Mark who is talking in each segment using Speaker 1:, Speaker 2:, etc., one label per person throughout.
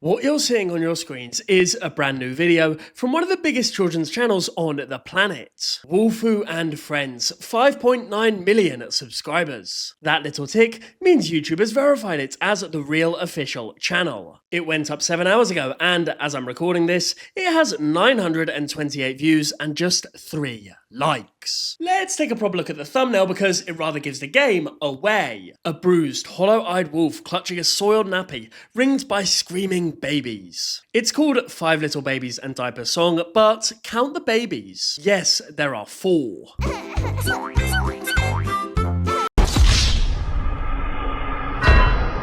Speaker 1: What you're seeing on your screens is a brand new video from one of the biggest children's channels on the planet. Wolfoo and Friends, 5.9 million subscribers. That little tick means YouTube has verified it as the real official channel. It went up 7 hours ago, and as I'm recording this, it has 928 views and just 3 likes. Let's take a proper look at the thumbnail because it rather gives the game away. A bruised, hollow-eyed wolf clutching a soiled nappy, ringed by screaming babies. It's called 5 Little Babies and Diaper Song, but count the babies. Yes, there are 4.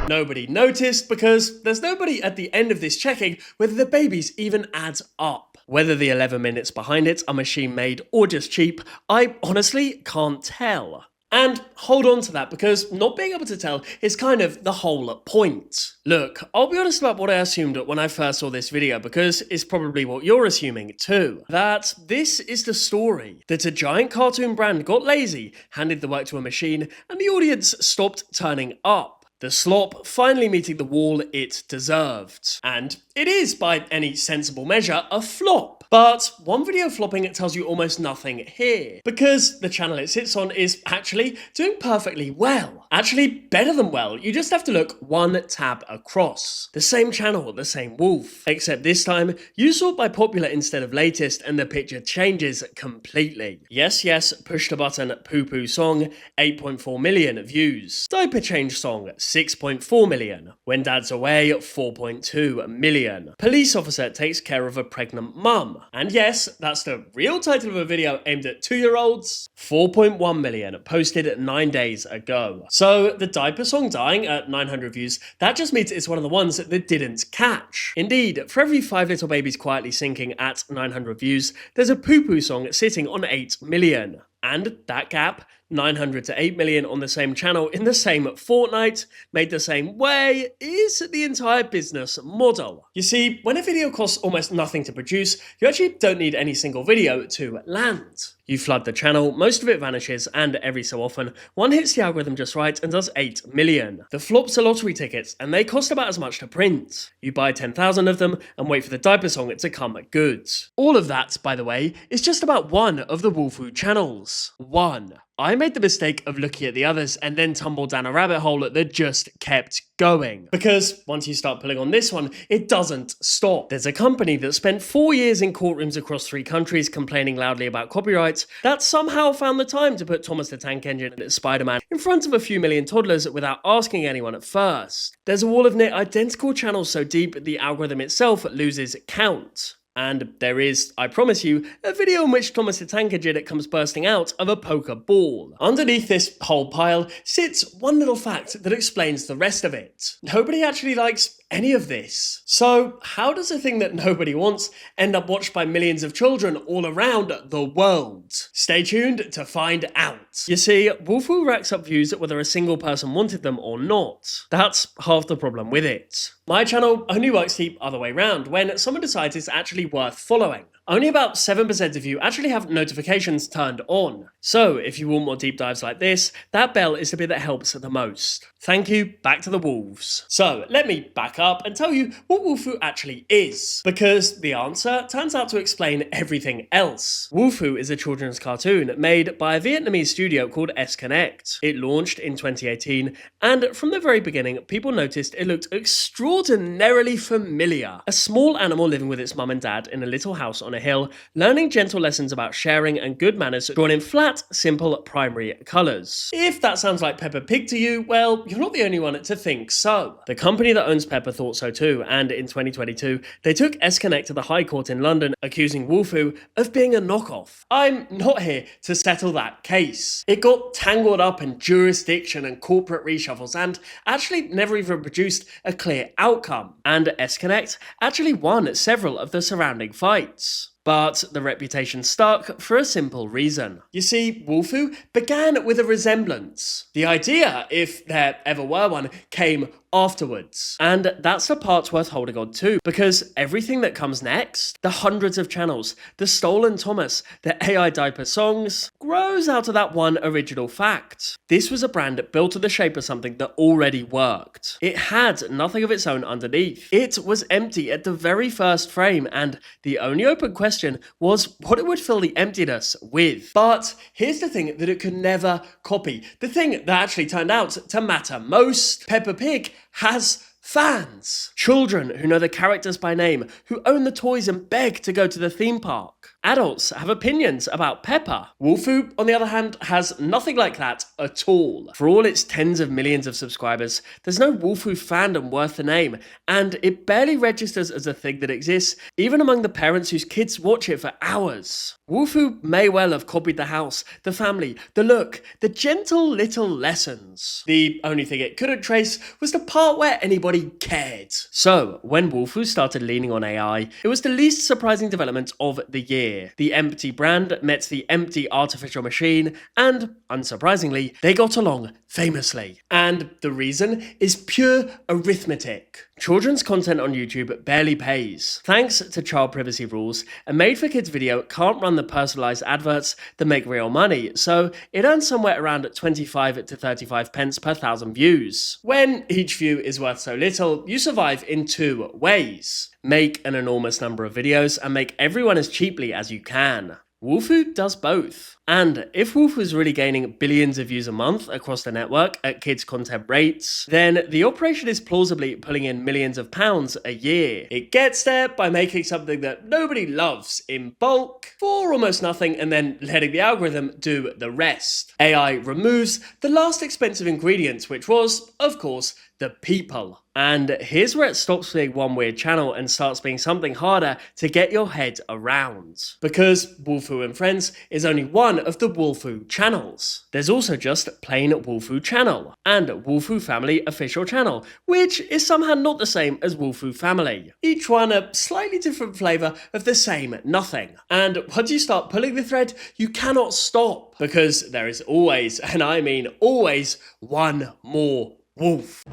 Speaker 1: Nobody noticed because there's nobody at the end of this checking whether the babies even adds up. Whether the 11 minutes behind it are machine-made or just cheap, I honestly can't tell. And hold on to that because not being able to tell is kind of the whole point. Look, I'll be honest about what I assumed when I first saw this video because it's probably what you're assuming too. That this is the story. That a giant cartoon brand got lazy, handed the work to a machine, and the audience stopped turning up. The slop finally meeting the wall it deserved. And it is, by any sensible measure, a flop. But one video flopping tells you almost nothing here, because the channel it sits on is actually doing perfectly well. Actually better than well, you just have to look one tab across. The same channel, the same wolf. Except this time, you sort by popular instead of latest and the picture changes completely. Yes, push the button poo poo song, 8.4 million views. Diaper change song, 6.4 million. When dad's away, 4.2 million. Police officer takes care of a pregnant mum. And yes, that's the real title of a video aimed at 2-year-olds. 4.1 million, posted 9 days ago. So the diaper song dying at 900 views, that just means it's one of the ones that didn't catch. Indeed, for every 5 little babies quietly sinking at 900 views, there's a poo-poo song sitting on 8 million. And that gap, 900 to 8 million on the same channel in the same fortnight, made the same way, is the entire business model. You see, when a video costs almost nothing to produce, you actually don't need any single video to land. You flood the channel, most of it vanishes, and every so often, one hits the algorithm just right and does 8 million. The flops are lottery tickets, and they cost about as much to print. You buy 10,000 of them, and wait for the diaper song to come good. All of that, by the way, is just about one of the Wolfoo channels. One. I made the mistake of looking at the others and then tumbled down a rabbit hole that just kept going. Because once you start pulling on this one, it doesn't stop. There's a company that spent 4 years in courtrooms across 3 countries complaining loudly about copyright that somehow found the time to put Thomas the Tank Engine and Spider-Man in front of a few million toddlers without asking anyone at first. There's a wall of near identical channels so deep the algorithm itself loses count. And there is, I promise you, a video in which Thomas the Tank Engine comes bursting out of a poker ball. Underneath this whole pile sits one little fact that explains the rest of it. Nobody actually likes any of this. So how does a thing that nobody wants end up watched by millions of children all around the world? Stay tuned to find out. You see, Wolfoo racks up views whether a single person wanted them or not. That's half the problem with it. My channel only works the other way round, when someone decides it's actually worth following. Only about 7% of you actually have notifications turned on. So if you want more deep dives like this, that bell is the bit that helps the most. Thank you, back to the wolves. So let me back up and tell you what Wolfoo actually is, because the answer turns out to explain everything else. Wolfoo is a children's cartoon made by a Vietnamese studio called S-Connect. It launched in 2018, and from the very beginning, people noticed it looked extraordinarily familiar. A small animal living with its mum and dad in a little house on a hill, learning gentle lessons about sharing and good manners drawn in flat, simple, primary colours. If that sounds like Peppa Pig to you, well, you're not the only one to think so. The company that owns Peppa thought so too, and in 2022, they took S-Connect to the High Court in London, accusing Wolfoo of being a knockoff. I'm not here to settle that case. It got tangled up in jurisdiction and corporate reshuffles, and actually never even produced a clear outcome. And S-Connect actually won several of the surrounding fights. But the reputation stuck for a simple reason. You see, Wolfoo began with a resemblance. The idea, if there ever were one, came afterwards. And that's the part worth holding on to, because everything that comes next, the hundreds of channels, the stolen Thomas, the AI diaper songs, grows out of that one original fact. This was a brand built in the shape of something that already worked. It had nothing of its own underneath. It was empty at the very first frame, and the only open question was what it would fill the emptiness with. But here's the thing that it could never copy. The thing that actually turned out to matter most. Peppa Pig has fans. Children who know the characters by name, who own the toys and beg to go to the theme park. Adults have opinions about Peppa. Wolfoo, on the other hand, has nothing like that at all. For all its tens of millions of subscribers, there's no Wolfoo fandom worth the name, and it barely registers as a thing that exists, even among the parents whose kids watch it for hours. Wolfoo may well have copied the house, the family, the look, the gentle little lessons. The only thing it couldn't trace was the part where anybody cared. So, when Wolfoo started leaning on AI, it was the least surprising development of the year. The empty brand met the empty artificial machine, and, unsurprisingly, they got along famously. And the reason is pure arithmetic. Children's content on YouTube barely pays. Thanks to child privacy rules, a made-for-kids video can't run the personalised adverts that make real money, so it earns somewhere around 25 to 35 pence per 1,000 views. When each view is worth so little, you survive in two ways. Make an enormous number of videos and make everyone as cheaply as you can. Wolfoo does both. And if Wolfoo is really gaining billions of views a month across the network at kids' content rates, then the operation is plausibly pulling in millions of pounds a year. It gets there by making something that nobody loves in bulk for almost nothing and then letting the algorithm do the rest. AI removes the last expensive ingredient, which was, of course, the people. And here's where it stops being one weird channel and starts being something harder to get your head around. Because Wolfoo and Friends is only one of the Wolfoo channels. There's also just plain Wolfoo channel and Wolfoo Family official channel, which is somehow not the same as Wolfoo Family. Each one a slightly different flavour of the same nothing. And once you start pulling the thread, you cannot stop, because there is always, and I mean always, one more wolf.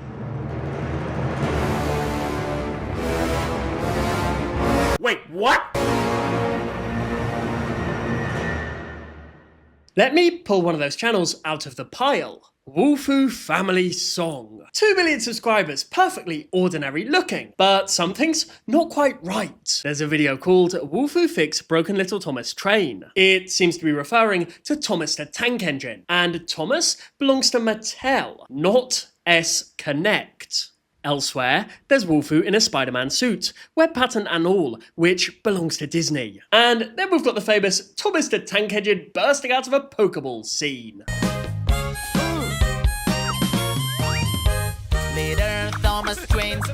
Speaker 1: Wait, what? Let me pull one of those channels out of the pile. Wolfoo Family Song. 2 million subscribers, perfectly ordinary looking, but something's not quite right. There's a video called Wolfoo Fix Broken Little Thomas Train. It seems to be referring to Thomas the Tank Engine, and Thomas belongs to Mattel, not S-Connect. Elsewhere, there's Wolfoo in a Spider-Man suit, web pattern and all, which belongs to Disney. And then we've got the famous Thomas the Tank Engine bursting out of a Pokeball scene. Later, Thomas trains.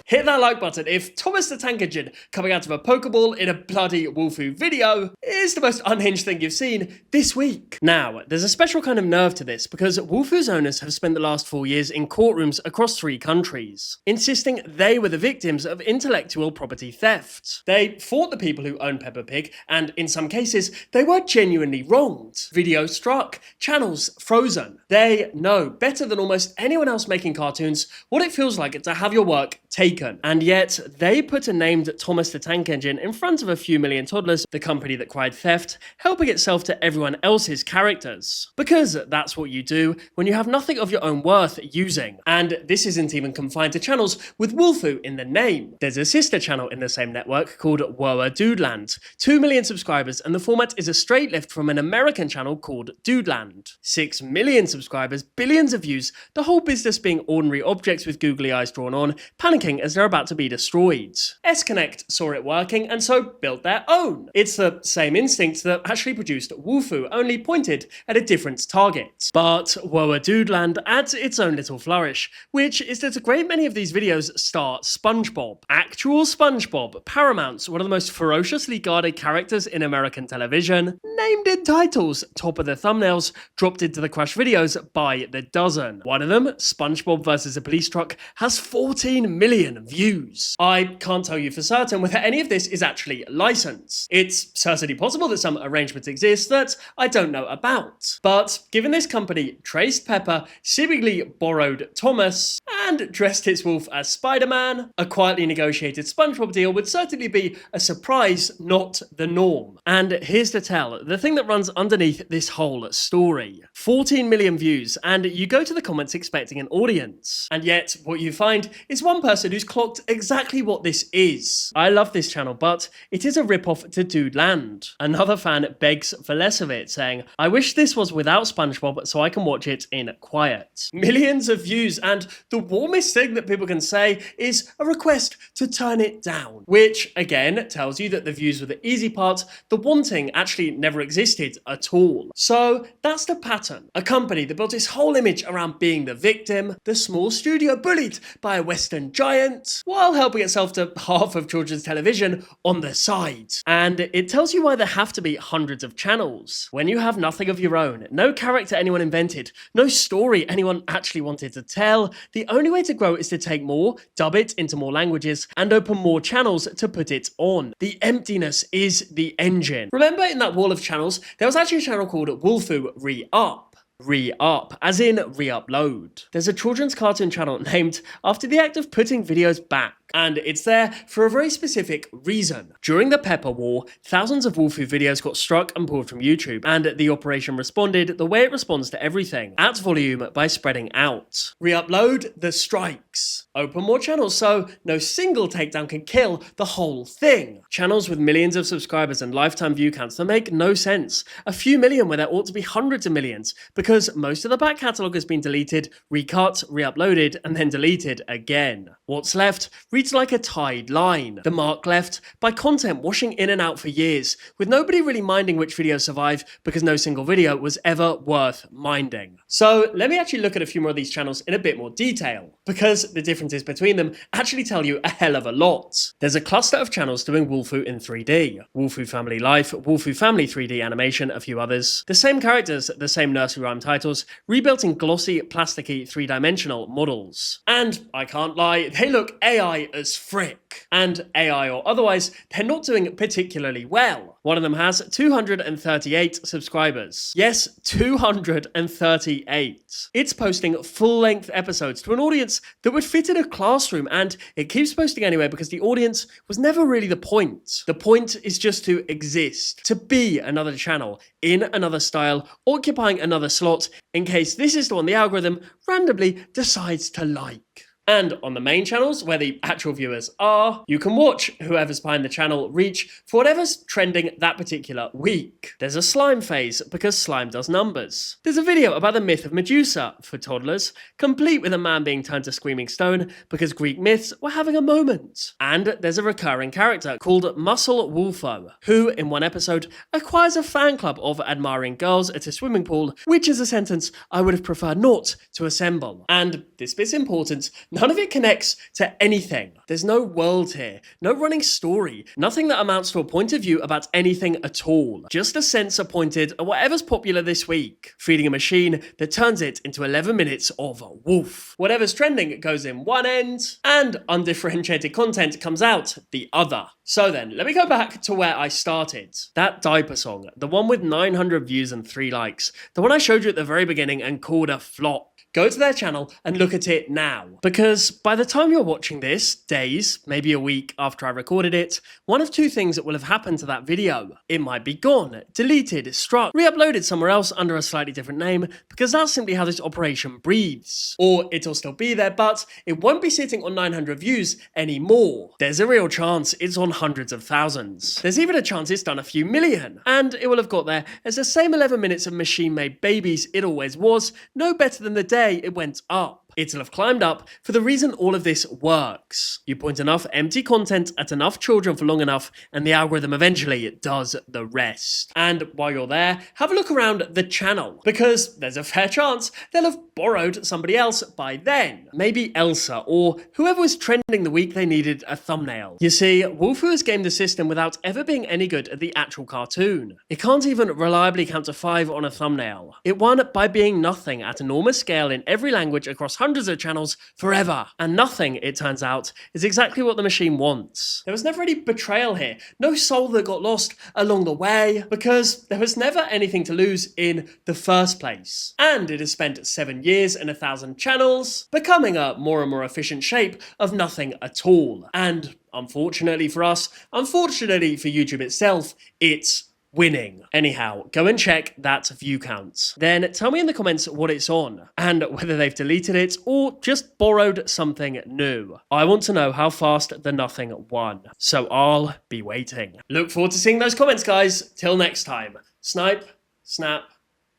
Speaker 1: Hit that like button if Thomas the Tank Engine coming out of a Pokeball in a bloody Wolfoo video is the most unhinged thing you've seen this week. Now, there's a special kind of nerve to this because Wolfoo's owners have spent the last 4 years in courtrooms across 3 countries, insisting they were the victims of intellectual property theft. They fought the people who owned Peppa Pig, and in some cases, they were genuinely wronged. Videos struck, channels frozen. They know better than almost anyone else making cartoons what it feels like to have your work taken. And yet, they put a named Thomas the Tank Engine in front of a few million toddlers, the company that cried theft, helping itself to everyone else's characters. Because that's what you do when you have nothing of your own worth using. And this isn't even confined to channels with Wolfoo in the name. There's a sister channel in the same network called Woa Dudeland. 2 million subscribers, and the format is a straight lift from an American channel called Dudeland. 6 million subscribers, billions of views, the whole business being ordinary objects with googly eyes drawn on, panicking as they're about to be destroyed. S-Connect saw it working and so built their own. It's the same instinct that actually produced Wolfoo, only pointed at a different target. But Woa Dudeland adds its own little flourish, which is that a great many of these videos star SpongeBob. Actual SpongeBob, Paramount's one of the most ferociously guarded characters in American television, named in titles, top of the thumbnails, dropped into the Crush videos by the dozen. One of them, SpongeBob vs. a police truck, has 14 million million views. I can't tell you for certain whether any of this is actually licensed. It's certainly possible that some arrangements exist that I don't know about. But given this company traced Pepper, seemingly borrowed Thomas, and dressed its wolf as Spider-Man, a quietly negotiated SpongeBob deal would certainly be a surprise, not the norm. And here's the tell, the thing that runs underneath this whole story. 14 million views, and you go to the comments expecting an audience. And yet, what you find is one person who's clocked exactly what this is. I love this channel, but it is a rip-off to Dude Land. Another fan begs for less of it, saying, I wish this was without SpongeBob so I can watch it in quiet. Millions of views, and the warmest thing that people can say is a request to turn it down. Which, again, tells you that the views were the easy part, the wanting actually never existed at all. So, that's the pattern. A company that built its whole image around being the victim, the small studio bullied by a Western giant, while helping itself to half of children's television on the side. And it tells you why there have to be hundreds of channels. When you have nothing of your own, no character anyone invented, no story anyone actually wanted to tell, the only way to grow is to take more, dub it into more languages, and open more channels to put it on. The emptiness is the engine. Remember in that wall of channels, there was actually a channel called Wolfoo Re-Up. Re-up, as in re-upload. There's a children's cartoon channel named after the act of putting videos back, and it's there for a very specific reason. During the Pepper War, thousands of Wolfoo videos got struck and pulled from YouTube, and the operation responded the way it responds to everything, at volume by spreading out. Re-upload the strikes. Open more channels so no single takedown can kill the whole thing. Channels with millions of subscribers and lifetime view counts that make no sense. A few million where there ought to be hundreds of millions, because most of the back catalogue has been deleted, recut, re-uploaded, and then deleted again. What's left reads like a tide line. The mark left by content washing in and out for years, with nobody really minding which videos survive because no single video was ever worth minding. So let me actually look at a few more of these channels in a bit more detail, because the differences between them actually tell you a hell of a lot. There's a cluster of channels doing Wolfoo in 3D. Wolfoo Family Life, Wolfoo Family 3D Animation, a few others. The same characters, the same nursery rhyme titles, rebuilt in glossy, plasticky, three-dimensional models. And I can't lie, they look AI as frick. And AI or otherwise, they're not doing particularly well. One of them has 238 subscribers. Yes, 238. It's posting full-length episodes to an audience that would fit in a classroom, and it keeps posting anyway because the audience was never really the point. The point is just to exist, to be another channel, in another style, occupying another slot, in case this is the one the algorithm randomly decides to like. And on the main channels, where the actual viewers are, you can watch whoever's behind the channel reach for whatever's trending that particular week. There's a slime phase, because slime does numbers. There's a video about the myth of Medusa, for toddlers, complete with a man being turned to screaming stone, because Greek myths were having a moment. And there's a recurring character called Muscle Wolfoo, who, in one episode, acquires a fan club of admiring girls at a swimming pool, which is a sentence I would have preferred not to assemble. And this bit's important. None of it connects to anything. There's no world here, no running story, nothing that amounts to a point of view about anything at all. Just a censor pointed at whatever's popular this week, feeding a machine that turns it into 11 minutes of woof. Whatever's trending goes in one end, and undifferentiated content comes out the other. So then, let me go back to where I started. That diaper song, the one with 900 views and 3 likes, the one I showed you at the very beginning and called a flop. Go to their channel and look at it now. Because by the time you're watching this, days, maybe a week after I recorded it, one of two things will have happened to that video. It might be gone, deleted, struck, re-uploaded somewhere else under a slightly different name, because that's simply how this operation breathes. Or it'll still be there, but it won't be sitting on 900 views anymore. There's a real chance it's on hundreds of thousands. There's even a chance it's done a few million. And it will have got there as the same 11 minutes of machine-made babies it always was, no better than the day it went up. It'll have climbed up for the reason all of this works. You point enough empty content at enough children for long enough, and the algorithm eventually does the rest. And while you're there, have a look around the channel, because there's a fair chance they'll have borrowed somebody else by then. Maybe Elsa, or whoever was trending the week they needed a thumbnail. You see, Wolfoo has gamed the system without ever being any good at the actual cartoon. It can't even reliably count to 5 on a thumbnail. It won by being nothing at enormous scale in every language across hundreds hundreds of channels forever. And nothing, it turns out, is exactly what the machine wants. There was never any betrayal here, no soul that got lost along the way, because there was never anything to lose in the first place. And it has spent 7 years and 1,000 channels, becoming a more and more efficient shape of nothing at all. And unfortunately for us, unfortunately for YouTube itself, it's winning. Anyhow, go and check that view count. Then tell me in the comments what it's on, and whether they've deleted it or just borrowed something new. I want to know how fast the nothing won, so I'll be waiting. Look forward to seeing those comments, guys. Till next time. Snipe, snap,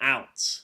Speaker 1: out.